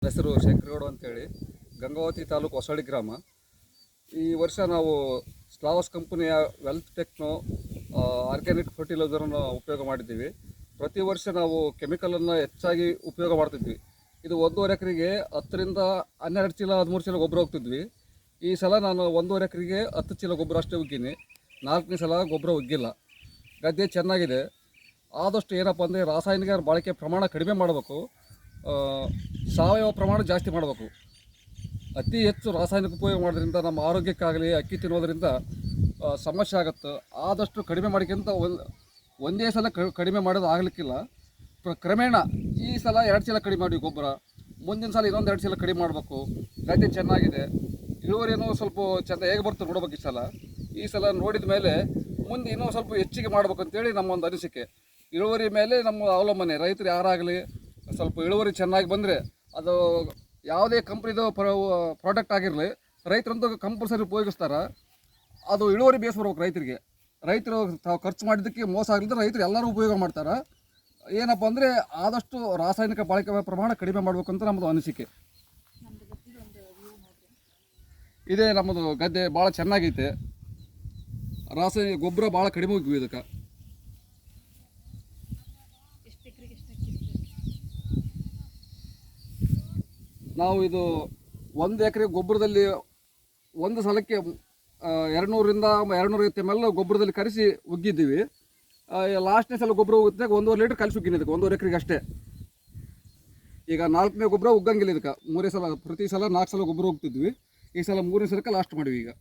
ಹೆಸರು ಶಂಕರಗೌಡ ಅಂತೇಳಿ, ಗಂಗಾವತಿ ತಾಲೂಕು ಹೊಸಳ್ಳಿ ಗ್ರಾಮ. ಈ ವರ್ಷ ನಾವು ಸ್ಲಾವಸ್ ಕಂಪನಿಯ ವೆಲ್ತ್ ಟೆಕ್ನೋ ಆರ್ಗ್ಯಾನಿಕ್ ಫರ್ಟಿಲೈಸರನ್ನು ಉಪಯೋಗ ಮಾಡಿದ್ದೀವಿ. ಪ್ರತಿ ವರ್ಷ ನಾವು ಕೆಮಿಕಲನ್ನು ಹೆಚ್ಚಾಗಿ ಉಪಯೋಗ ಮಾಡ್ತಿದ್ವಿ. ಇದು 1.5 ಎಕರೆಗೆ 10 ರಿಂದ 12 ಚೀಲ 13 ಚೀಲ ಗೊಬ್ಬರ ಹೋಗ್ತಿದ್ವಿ. ಈ ಸಲ ನಾನು 1.5 ಎಕರೆಗೆ 10 ಚೀಲ ಗೊಬ್ಬರ ಅಷ್ಟೇ ಉಗ್ಗೀನಿ. 4ನೇ ಸಲ ಗೊಬ್ಬರ ಉಗ್ಗಿಲ್ಲ. ಗದ್ದೆ ಚೆನ್ನಾಗಿದೆ. ಆದಷ್ಟು ಏನಪ್ಪ ಅಂದರೆ ರಾಸಾಯನಿಕ ಬಳಕೆ ಪ್ರಮಾಣ ಕಡಿಮೆ ಮಾಡಬೇಕು, ಸಾವಯವ ಪ್ರಮಾಣ ಜಾಸ್ತಿ ಮಾಡಬೇಕು. ಅತಿ ಹೆಚ್ಚು ರಾಸಾಯನಿಕ ಉಪಯೋಗ ಮಾಡೋದ್ರಿಂದ ನಮ್ಮ ಆರೋಗ್ಯಕ್ಕಾಗಲಿ ಅಕ್ಕಿ ತಿನ್ನೋದ್ರಿಂದ ಸಮಸ್ಯೆ ಆಗುತ್ತೆ. ಆದಷ್ಟು ಕಡಿಮೆ ಮಾಡಿಕೊಂತ ಒಂದೇ ಸಲ ಕಡಿಮೆ ಮಾಡೋದು ಆಗಲಿಕ್ಕಿಲ್ಲ. ಕ್ರಮೇಣ ಈ ಸಲ 2 ಚೀಲ ಕಡಿಮೆ ಮಾಡಿ ಗೊಬ್ಬರ, ಮುಂದಿನ ಸಲ ಇನ್ನೊಂದು 2 ಚೀಲ ಕಡಿಮೆ ಮಾಡಬೇಕು. ಗದ್ದೆ ಚೆನ್ನಾಗಿದೆ, ಇಳುವರಿನೂ ಸ್ವಲ್ಪ ಚೆಂದ ಹೇಗೆ ಬರ್ತದೆ ನೋಡ್ಬೇಕು. ಈ ಸಲ ನೋಡಿದ ಮೇಲೆ ಮುಂದೆ ಇನ್ನೂ ಸ್ವಲ್ಪ ಹೆಚ್ಚಿಗೆ ಮಾಡ್ಬೇಕು ಅಂತೇಳಿ ನಮ್ಮೊಂದು ಅನಿಸಿಕೆ. ಇಳುವರಿ ಮೇಲೆ ನಮ್ಮ ಅವಲಂಬನೆ. ರೈತರು ಯಾರಾಗಲಿ ಸ್ವಲ್ಪ ಇಳುವರಿ ಚೆನ್ನಾಗಿ ಬಂದರೆ, ಅದು ಯಾವುದೇ ಕಂಪ್ನಿದು ಪ್ರಾಡಕ್ಟ್ ಆಗಿರಲಿ, ರೈತರಂತೂ ಕಂಪಲ್ಸರಿ ಉಪಯೋಗಿಸ್ತಾರೆ. ಅದು ಇಳುವರಿ ಬೇಸ್ ಬರ್ಬೇಕು ರೈತರಿಗೆ. ರೈತರು ತಾವು ಖರ್ಚು ಮಾಡಿದ್ದಕ್ಕೆ ಮೋಸ ಆಗಲಿದ್ರೆ ರೈತರು ಎಲ್ಲರೂ ಉಪಯೋಗ ಮಾಡ್ತಾರೆ. ಏನಪ್ಪ ಅಂದರೆ ಆದಷ್ಟು ರಾಸಾಯನಿಕ ಬಳಕೆ ಪ್ರಮಾಣ ಕಡಿಮೆ ಮಾಡಬೇಕಂತ ನಮ್ಮದು ಅನಿಸಿಕೆ. ಇದೇ ನಮ್ಮದು ಗದ್ದೆ ಭಾಳ ಚೆನ್ನಾಗೈತೆ. ರಾಸಾಯನಿಕ ಗೊಬ್ಬರ ಭಾಳ ಕಡಿಮೆ ಹೋಗಿವಿ ಇದಕ್ಕೆ. ನಾವು ಇದು 1 ಎಕರೆ ಗೊಬ್ಬರದಲ್ಲಿ ಒಂದು ಸಲಕ್ಕೆ 200 ರಿಂದ 250 ml ಗೊಬ್ಬರದಲ್ಲಿ ಕರೆಸಿ ಉಗ್ಗಿದ್ದೀವಿ. ಲಾಸ್ಟ್ನೇ ಸಲ ಗೊಬ್ಬರ ಉಗ್ಗಿದಾಗ 1.5 ಲೀಟ್ರ್ ಕಲಿಸಿ ಉಗ್ಗಿನಿ ಇದಕ್ಕೆ 1.5 ಎಕರೆಗೆ ಅಷ್ಟೇ. ಈಗ 4ನೇ ಗೊಬ್ಬರ ಉಗ್ಗಂಗಿಲ್ಲ ಇದಕ್ಕೆ. 3 ಸಲ, ಪ್ರತಿ ಸಲ 4 ಸಲ ಗೊಬ್ಬರ ಹೋಗ್ತಿದ್ವಿ. ಈ ಸಲ 3ನೇ ಸಲಕ್ಕೆ ಲಾಸ್ಟ್ ಮಾಡಿವಿ ಈಗ.